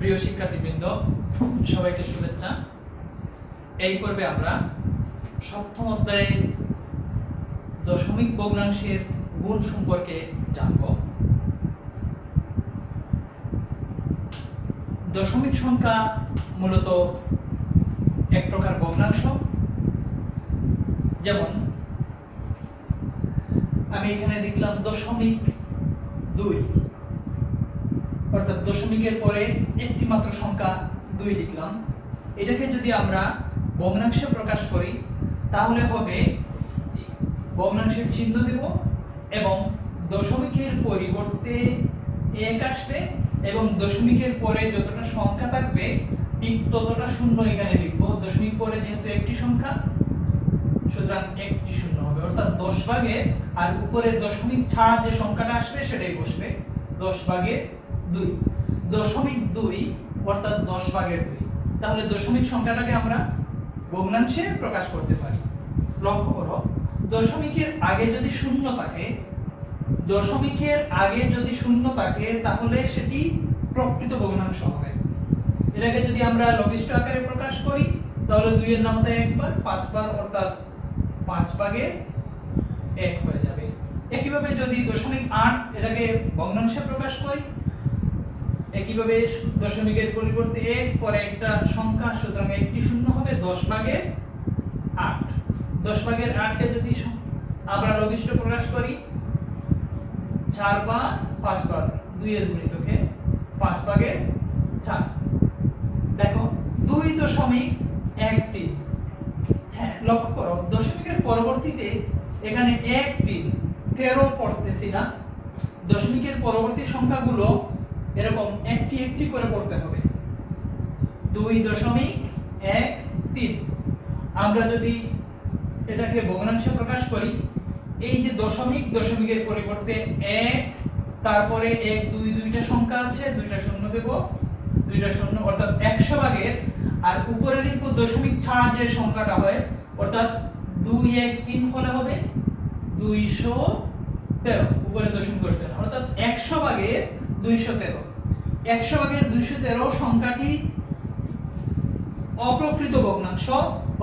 প্রিয় শিক্ষার্থীবৃন্দ, সবাইকে শুভেচ্ছা। এই পর্বে আমরা সপ্তম অধ্যায়ে দশমিক ভগ্নাংশের গুণ সম্পর্কে জানব। দশমিক সংখ্যা মূলত এক প্রকার ভগ্নাংশ। যেমন আমি এখানে লিখলাম 0.2, অর্থাৎ দশমিকের পরে একটি মাত্র সংখ্যা 2 লিখলাম। এটাকে যদি আমরা ভগ্নাংশে প্রকাশ করি তাহলে হবে ভগ্নাংশের চিহ্ন দেব এবং দশমিকের পরিবর্তে 1 আসবে এবং দশমিকের পরে যতটা সংখ্যা থাকবে ঠিক ততটা শূন্য এখানে লিখব। দশমিক পরে যেহেতু একটি সংখ্যা, সুতরাং একটি শূন্য হবে, অর্থাৎ 10 ভাগের আর উপরে দশমিক ছাড়া যে সংখ্যাটা আসবে সেটাই বসবে 10 ভাগের 2, 0.2 অর্থাৎ 10 ভাগের 2। তাহলে দশমিক সংখ্যাটাকে আমরা ভগ্নাংশে প্রকাশ করতে পারি। লক্ষ্য করো, দশমিকের আগে যদি শূন্য থাকে, তাহলে সেটি প্রকৃত ভগ্নাংশ হবে। এটাকে যদি আমরা লঘিষ্ঠ আকারে প্রকাশ করি তাহলে 2 এর নামতে একবার, 5 বার, অর্থাৎ 5 ভাগের 1 হয়ে যাবে। একইভাবে যদি 0.8 এটাকে ভগ্নাংশে প্রকাশ করি, একইভাবে দশমিকের পরিবর্তে 1 পরে একটা সংখ্যা, সুতরাং একটি শূন্য হবে, 10 ভাগের 8। 10 ভাগের 8 কে যদি আমরা লঘিষ্ঠ প্রকাশ করি 4 বার 5 বার, 2 এর গুণিতকে 5 ভাগের 4। দেখো 2.13। হ্যাঁ, লক্ষ্য করো, দশমিকের পরবর্তীতে এখানে 1 3 13 পড়তেছি না। দশমিকের পরবর্তী সংখ্যাগুলো এরকম একটি একটি করে পড়তে হবে। 2.13। আমরা যদি এটাকে ভগ্নাংশে প্রকাশ করি, এই যে দশমিকের পরিবর্তে 1, তারপরে 1 2 দুইটা সংখ্যা আছে, দুইটা শূন্য দেব, দুইটা শূন্য, অর্থাৎ 100 ভাগের, আর উপরে লিখব দশমিক ছাড়া যে সংখ্যাটা হয়, অর্থাৎ 2 1 3 হলে হবে 213, উপরে দশমিক বসবে না, অর্থাৎ 100 ভাগের 213। 100 ভাগের 213 সংখ্যাটি অপ্রকৃত ভগ্নাংশ,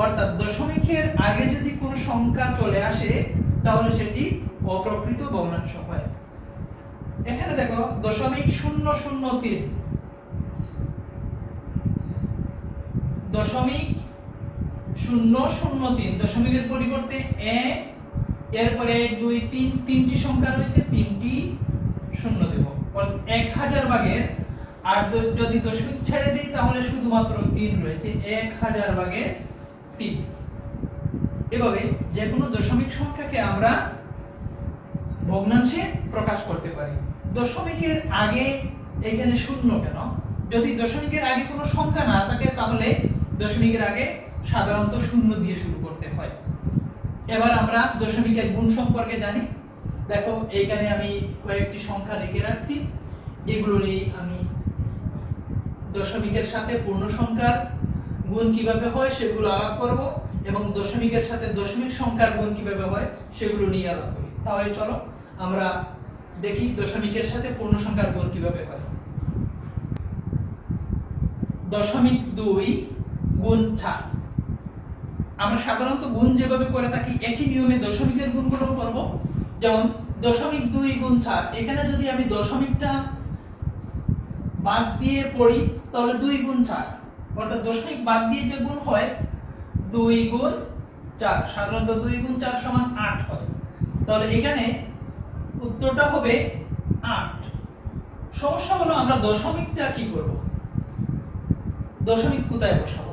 অর্থাৎ দশমিকের আগে যদি কোনো সংখ্যা চলে আসে তাহলে সেটি অপ্রকৃত ভগ্নাংশ হয়। এখানে দেখো 0.003, 0.003, দশমিকের পরিবর্তে 1, এরপরে 1 2 3 তিনটি সংখ্যা রয়েছে, তিনটি শূন্য দেব, অর্থাৎ 1000 ভাগের, আর যদি দশমিক ছেড়ে দেই তাহলে শুধুমাত্র 3 রয়েছে, 1000 ভাগের 3। এভাবে যে কোনো দশমিক সংখ্যাকে আমরা ভগ্নাংশে প্রকাশ করতে পারি। দশমিকের আগে এখানে শূন্য কেন? যদি দশমিকের আগে কোনো সংখ্যা না থাকে তাহলে দশমিকের আগে সাধারণত শূন্য দিয়ে শুরু করতে হয়। এবার আমরা দশমিকের গুণ সম্পর্কে জানি। দেখো এইখানে আমি কয়েকটি সংখ্যা লিখে রাখছি, এগুলো নিয়ে আমি দশমিকের সাথে পূর্ণ সংখ্যার গুণ কিভাবে হয় সেগুলো আলাপ করব, এবং দশমিকের সাথে দশমিক সংখ্যার গুণ কিভাবে হয় সেগুলো নিয়ে আলাপ করি। তাহলে চলো আমরা দেখি দশমিকের সাথে পূর্ণ সংখ্যার গুণ কিভাবে হয়। 0.2 গুণ 4। আমরা সাধারণত গুণ যেভাবে করে থাকি একই নিয়মে দশমিকের গুণগুলো করব। যেমন 0.2 গুণ 4, এখানে যদি আমি দশমিকটা বাদ দিয়ে পড়ি তাহলে 2 গুণ 4, অর্থাৎ দশমিক বাদ দিয়ে যে গুণ হয় 2 গুণ 4, সাধারণত 2 গুণ 4 সমান 8 হয়। তাহলে এখানে উত্তরটা হবে 8। সমস্যা হলো আমরা দশমিকটা কি করব, দশমিক কোথায় বসাবো?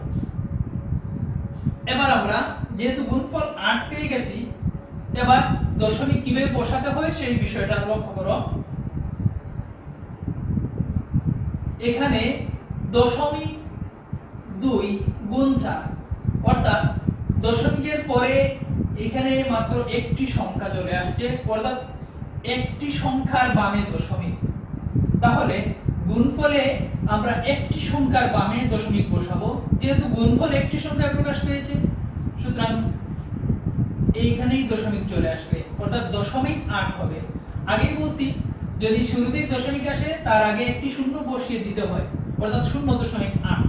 এবার আমরা যেহেতু গুণফল 8 পেয়ে গেছি, এবার দশমিক কিভাবে বসাতে হয় সেই বিষয়টা লক্ষ্য করো। এখানে 0.2 গুণ 4, অর্থাৎ দশমিকের পরে এখানে মাত্র একটি সংখ্যা চলে আসছে, অর্থাৎ একটি সংখ্যার বামে দশমিক। তাহলে গুণফলে আমরা একটি সংখ্যার বামে দশমিক বসাবো। যেহেতু গুণফল একটি সংখ্যায় প্রকাশ পেয়েছে, সুতরাং এইখানেই দশমিক চলে আসবে, অর্থাৎ 0.8 হবে। আগেই বলছি যদি শুরুতেই দশমিক আসে তার আগে একটি শূন্য বসিয়ে দিতে হয়, অর্থাৎ 0.8।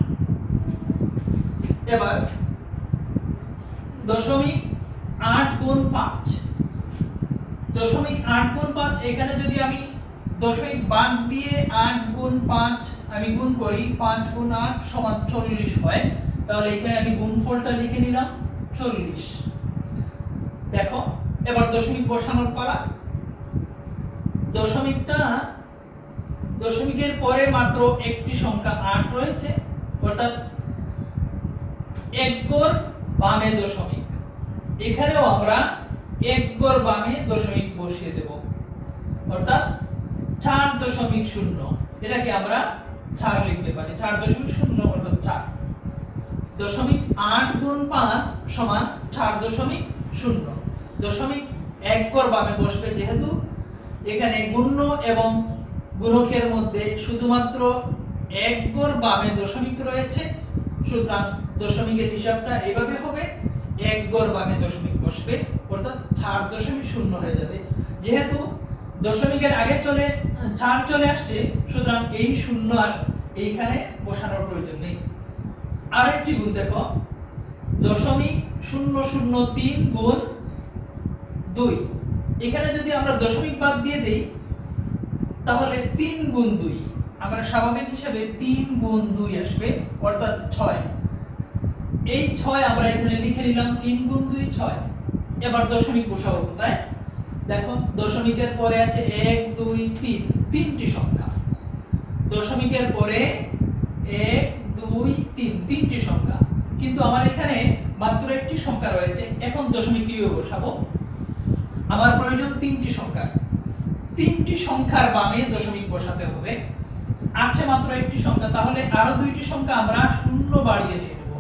এবার 0.8 গুণ 5, 0.8 গুণ 5, এখানে যদি আমি দশমিক বাদ দিয়ে 8 গুণ 5 আমি গুণ করি, 5 গুণ 8 সমান 40 হয়, তাহলে এখানে আমি গুণফলটা লিখে নিলাম 40। দেখো এবার দশমিক বসানোর পালা। দশমিকের পরে মাত্র একটি সংখ্যা 8 রয়েছে, অর্থাৎ এক গড় বামে দশমিক। এখানেও আমরা এক গড় বামে দশমিক বসিয়ে দেব, অর্থাৎ 4.0। এটাকে আমরা 4 লিখতে পারি, 4.0 অর্থাৎ 4। 0.8 গুণ 5 সমান 4.0। দশমিক এক গড় বামে বসবে, যেহেতু এখানে গুণ্য এবং গুণকের মধ্যে শুধুমাত্র এক গড় বামে দশমিক রয়েছে, সুতরাং দশমিকের হিসাবটা এইভাবে হবে, এক গড় বামে দশমিক বসবে, অর্থাৎ 4.0 হয়ে যাবে। যেহেতু দশমিকের আগে 4 চলে আসছে, সুতরাং এই 0 আর এইখানে বসানোর প্রয়োজন নেই। আরেকটি গুণ দেখো, 0.003 গুণ 2। এখানে যদি আমরা দশমিক বাদ দিয়ে দেই তাহলে 3 গুণ 2, আমরা স্বাভাবিক হিসাবে 3 গুণ 2 আসবে, অর্থাৎ 6। এই 6 আমরা এখানে লিখে নিলাম, 3 গুণ 2 6। এবার দশমিক বসাবো কোথায়? দেখো দশমিকের পরে আছে 1 2 3, তিনটি সংখ্যা। দশমিকের পরে 1 2 3, তিনটি সংখ্যা, কিন্তু আমার এখানে মাত্র একটি সংখ্যা রয়েছে। এখন দশমিক কিভাবে বসাবো? আমার প্রয়োজন তিনটি সংখ্যা, তিনটি সংখ্যার বামে দশমিক বসাতে হবে। আছে মাত্র একটি সংখ্যা, তাহলে আরো দুইটি সংখ্যা আমরা 0 বাড়িয়ে নিয়ে নেব।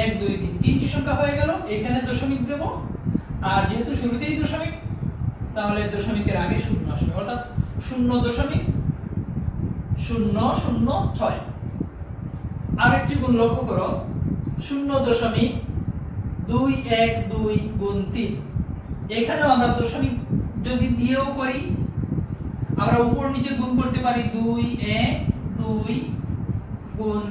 1 2 3, তিনটি সংখ্যা হয়ে গেল, এখানে দশমিক দেব। আর যেহেতু শুরুতেই দশমিক, তাহলে দশমিকের আগে 0 আসবে, অর্থাৎ 0.006। আরেকটি গুণ লক্ষ্য করো, 0.212 গুণ 3। এখানেও আমরা দশমিক যদি দিয়েও করি, আমরা উপর নিচে গুণ করতে পারি, 2 1 2 গুণ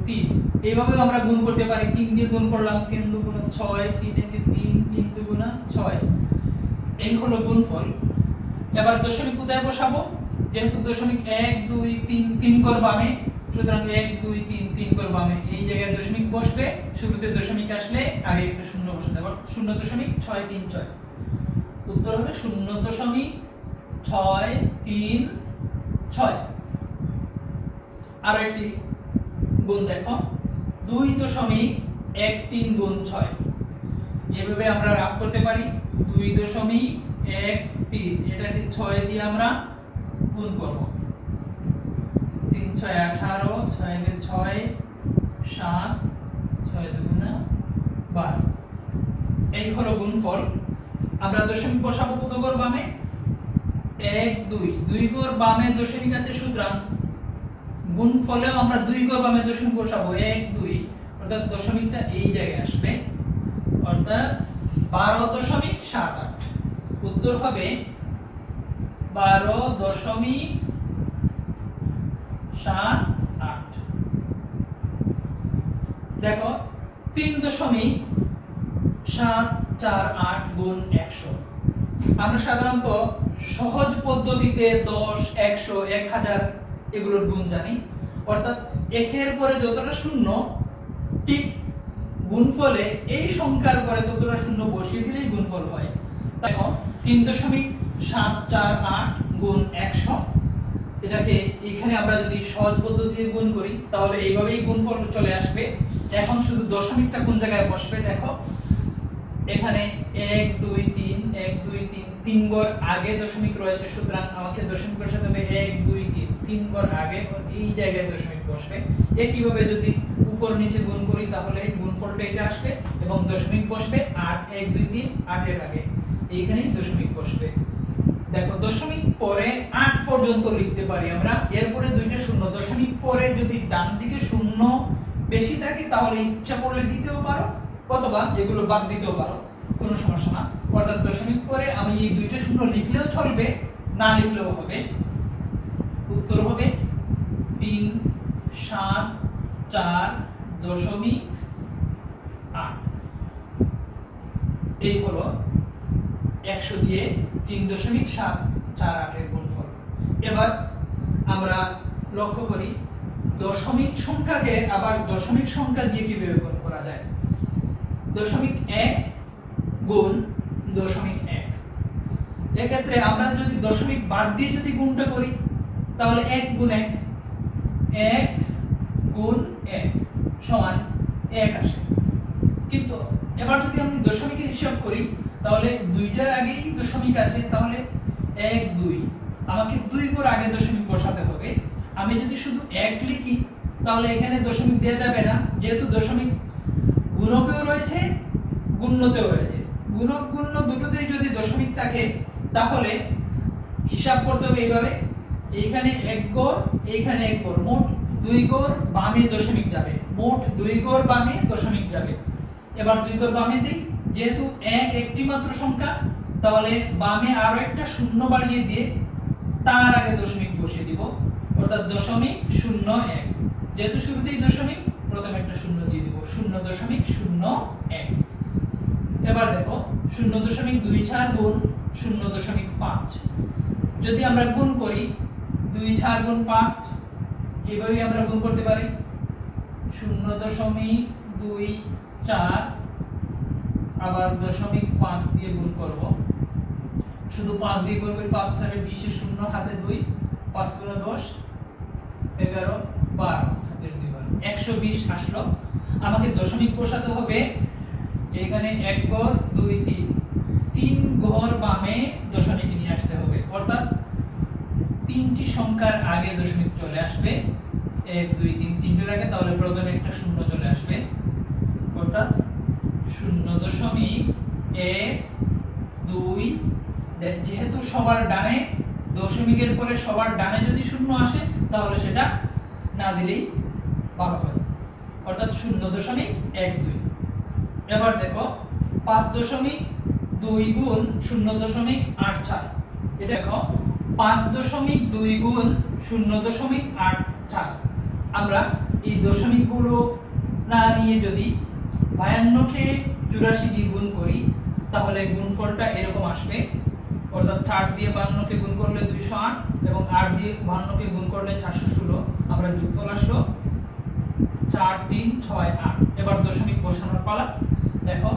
3। এইভাবে আমরা গুণ করতে পারি, 3 দিয়ে গুণ করলাম, 3 2 গুণ 6, 3 একে 3, 3 2 গুণ 6। এই হলো গুণফল। এবার দশমিক কোথায় বসাবো? যেহেতু দশমিক 1 2 3, 3 গড় বামে, সুতরাং 1 2 3, 3 গড় বামে এই জায়গায় দশমিক বসবে। শুরুতে দশমিক আসলে আগে একটা 0 বসাতে হবে, 0.636। উত্তর হবে 0.636। আর একটি গুণ দেখো, 2.13 গুণ 6। এভাবে আমরা রাফ করতে পারি, 2.13, এটাকে 6 দিয়ে আমরা গুণ করব। 3 6 18, 6 6 7, 6 2 12। এই হলো গুণফল। আমরা দশমিক বসাবো কত গড় বামে? 1 2, 2 গড় বামে দশমিক আছে, সুতরাং গুণফলেও আমরা 2 গড় বামে দশমিক বসাবো, 1 2, অর্থাৎ দশমিকটা এই জায়গায় আসবে, অর্থাৎ 12.78। উত্তর হবে 12.78। দেখো 3.748 গুণ 100। আমরা সাধারণত সহজ পদ্ধতিতে 10 100 1000 এগুলোর গুণ জানি, অর্থাৎ একের পরে যতটা শূন্য, ঠিক গুণফলে এই সংখ্যার পরে ততটা শূন্য বসিয়ে দিলেই গুণফল হয়। দেখো 3.748 গুণ 100, এটাকে এখানে আমরা যদি সহজ পদ্ধতিতে গুণ করি তাহলে এইভাবেই গুণফল চলে আসবে। এখন শুধু দশমিকটা কোন জায়গায় বসবে দেখো, এখানে 1 2 3, 1 2 3, 3 গড় আগে দশমিক রয়েছে, সুতরাং আমাকে দশমিক বসাতে হবে 1 2 3, 3 গড় আগে এই জায়গায় দশমিক বসবে। একইভাবে যদি উপর নিচে গুণ করি তাহলে গুণফলটা এটা আসবে এবং দশমিক বসবে 8 1 2 3, 8 এর আগে এইখানেই দশমিক বসবে। দেখো দশমিক পরে 8 পর্যন্ত লিখতে পারি আমরা, এরপরে দুইটা শূন্য। দশমিক পরে যদি ডান দিকে শূন্য বেশি থাকে তাহলে ইচ্ছা করলে দিতেও পারো, অথবা এগুলো বাদ দিতেও পারো, কোনো সমস্যা না। অর্থাৎ দশমিক পরে আমি এই দুইটা শূন্য লিখলেও চলবে, না লিখলেও হবে। উত্তর হবে 374.8। এই হলো 100 দিয়ে 3.748 এর গুণফল। এবার আমরা লক্ষ্য করি দশমিক সংখ্যাকে আবার দশমিক সংখ্যা দিয়ে কিভাবে গুণ করা যায়। 0.1 গুণ 0.1, এক্ষেত্রে আমরা যদি দশমিক বাদ দিয়ে যদি গুণটা করি তাহলে 1 গুণ 1, 1 গুণ 1 সমান 1 আসে। কিন্তু এবার যদি আমি দশমিকের হিসাব করি তাহলে দুইটার আগেই দশমিক আছে, তাহলে 1 2, আমাকে 2 ঘর আগে দশমিক বসাতে হবে। আমি যদি শুধু 1 লিখি তাহলে এখানে দশমিক দেওয়া যাবে না, যেহেতু দশমিক গুণকেও রয়েছে গুণ্যতেও রয়েছে। গুণক গুণ্য দুটোতেই যদি দশমিক থাকে তাহলে হিসাব করতে হবে এইভাবে, এইখানে 1 ঘর এইখানে 1 ঘর, মোট 2 ঘর বামে দশমিক যাবে, মোট 2 ঘর বামে দশমিক যাবে। এবার 2 ঘর বামে দিই, যেহেতু 1 একটি মাত্র সংখ্যা তাহলে বামে আরো একটা শূন্য বাড়িয়ে দিয়ে তার আগে দশমিক বসিয়ে দিব, অর্থাৎ 0.01। যেহেতু শুরুতেই দশমিক প্রথমে একটা শূন্য দিয়ে দিব, 0.01। এবার দেখো 0.24 গুণ 0.5, যদি আমরা গুণ করি 2 4 গুণ 5, এইভাবে আমরা গুণ করতে পারি 0.24 আবার 0.5 দিয়ে গুণ করব। শুধু 5 দিয়ে গুণ করি, 5 4 20 এর 0 হাতে 2, 5 গুণ 10 11 12 হাতে 2 বার 120 আসলো। আমাকে দশমিক বসাতে হবে এখানে 1 ঘর 2 3 ঘর বামে দশমিক নিয়ে আসতে হবে, অর্থাৎ তিনটি সংখ্যার আগে দশমিক চলে আসবে, 1 2 3 তিনটের আগে, তাহলে প্রথমে একটা শূন্য চলে আসবে, অর্থাৎ 0.12। যেহেতু সবার ডানে দশমিকের পরে সবার ডানে যদি শূন্য আসে তাহলে সেটা না দিলেই ভালো হয়, অর্থাৎ 0.12। এবার দেখো 5.2 গুণ 0.84, এটা দেখো 5.2 গুণ 0.84। আমরা এই দশমিকগুলো না নিয়ে যদি 52 কে 84 দিয়ে গুণ করি তাহলে গুণফলটা এরকম আসবে, অর্থাৎ 4 দিয়ে 52 কে গুণ করলে 208 এবং 8 দিয়ে 52 কে গুণ করলে 416। আমরা যোগফল আসলো 4 3 6 8। এবার দশমিক বসানোর পালা। দেখো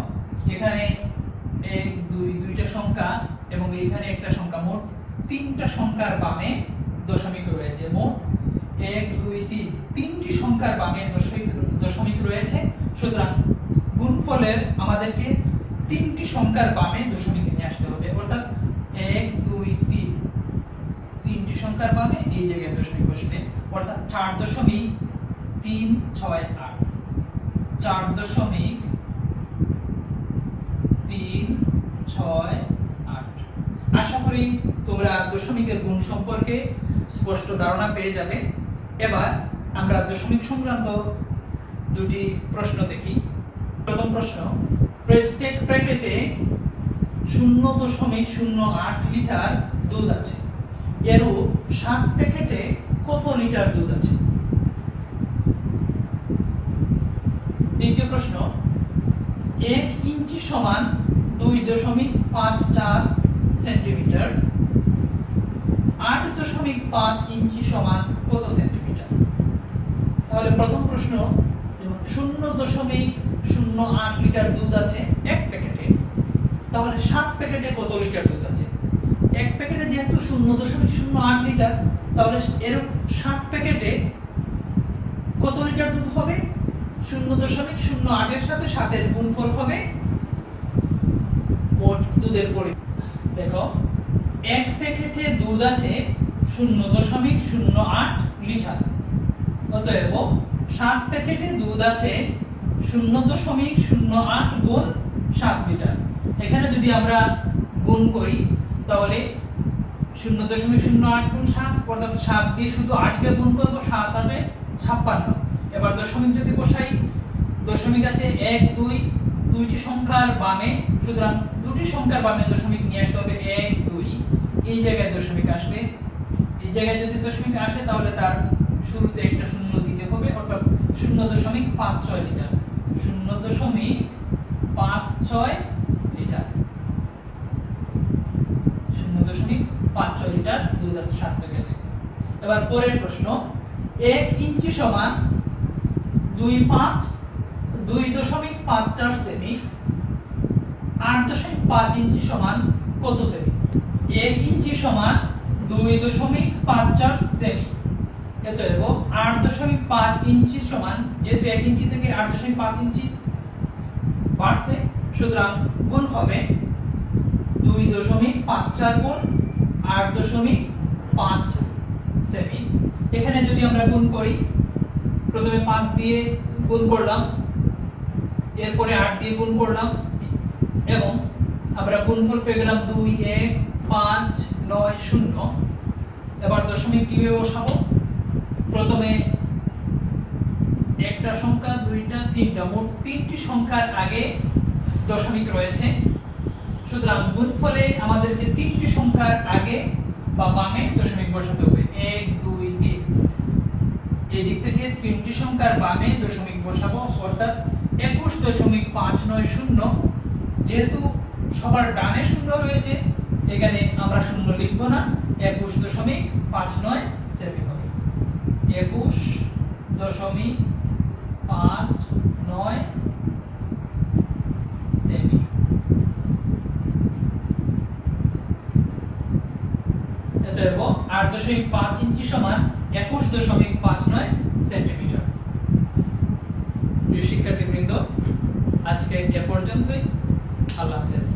এখানে 1 2 দুইটা সংখ্যা এবং এখানে একটা সংখ্যা, মোট তিনটা সংখ্যার বামে দশমিক রয়েছে, মোট 1 2 3 তিনটি সংখ্যার বামে দশমিক রয়েছে। সুতরাং গুণফলে আমাদেরকে তিনটি সংখ্যার বামে দশমিক নিয়ে আসতে হবে, অর্থাৎ 1 2 3 তিনটি সংখ্যার বামে এই জায়গায় দশমিক বসবে, অর্থাৎ 4.368 4.368। আশা করি তোমরা দশমিকের গুণ সম্পর্কে স্পষ্ট ধারণা পেয়ে যাবে। এবার আমরা দশমিক সংক্রান্ত দুটি প্রশ্ন দেখি। প্রথম প্রশ্ন, প্রত্যেক প্যাকেটে 0.08 লিটার দুধ আছে, এরও 7 প্যাকেটে কত লিটার দুধ আছে? দ্বিতীয় প্রশ্ন, 1 ইঞ্চি সমান 2.54 সেন্টিমিটার, 8.5 ইঞ্চি সমান কত সেন্টিমিটার? তাহলে প্রথম প্রশ্ন, 0.08 লিটার দুধ আছে এক প্যাকেটে, তাহলে 7 প্যাকেটে কত লিটার দুধ আছে? এক প্যাকেটে যেহেতু 0.08 লিটার, তাহলে এর 7 প্যাকেটে কত লিটার দুধ হবে? 0.08 এর সাথে 7 এর গুণফল হবে মোট দুধের পরিমাণ। দেখো এক প্যাকেটে দুধ আছে 0.08 লিটার, অতএব 7 প্যাকেটে দুধ আছে 0.08 গুণ 7 লিটার। এখানে যদি আমরা গুণ করি তাহলে 0.08 গুণ 7, অর্থাৎ 7 দিয়ে শুধু 8 কে গুণ করব, 7 8 56। এবার দশমিক যদি বসাই, দশমিক আছে 1 2 দুইটি সংখ্যার বামে, সুতরাং দুটি সংখ্যার বামে দশমিক নিয়ে আসতে হবে 1 2, এই জায়গায় দশমিক আসবে। এই জায়গায় যদি দশমিক আসে তাহলে তার শুরুতে একটা শূন্য দিতে হবে, অর্থাৎ 0.56 লিটার, 0.56 লিটার, 0.56 লিটার 2007 প্যাকেটে। এবার পরের প্রশ্ন, 1 ইঞ্চি সমান 2.54 সেমি, 8.5 ইঞ্চি সমান কত সেমি? 1 ইঞ্চি সমান 2.54 সেমি, এতএব 8.5 ইঞ্চি সমান, যেহেতু 1 ইঞ্চি থেকে 8.5 ইঞ্চি বাড়ছে, সুতরাং গুণ হবে 2.54 গুণ 8.5 সেমি। এখানে যদি আমরা গুণ করি, প্রথমে 5 দিয়ে গুণ করলাম, এরপরে 8 দিয়ে গুণ করলাম, এবং আমরা গুণফল পেয়ে গেলাম 2 1 5 9 0। এবার দশমিক কিভাবে বসাবো? প্রথমে একটা সংখ্যা, দুইটা, তিনটা, মোট 3টি সংখ্যার আগে দশমিক রয়েছে, সুতরাং গুণফলে আমাদেরকে 3টি সংখ্যার আগে বা বামে দশমিক বসাতে হবে। 1 2 3, এই দিক থেকে 3টি সংখ্যার বামে দশমিক বসাবো, অর্থাৎ 21.590। যেহেতু সবার ডানে শূন্য রয়েছে, এখানে আমরা শূন্য লিখব না, 21.59 সেমি হবে। 21.59 সেমি। অতএব 8.5 ইঞ্চি সমান 21.59 সেন্টিমিটার। প্রিয় শিক্ষার্থীবৃন্দ, আজকে এ পর্যন্তই। আল্লাহ হাফেজ।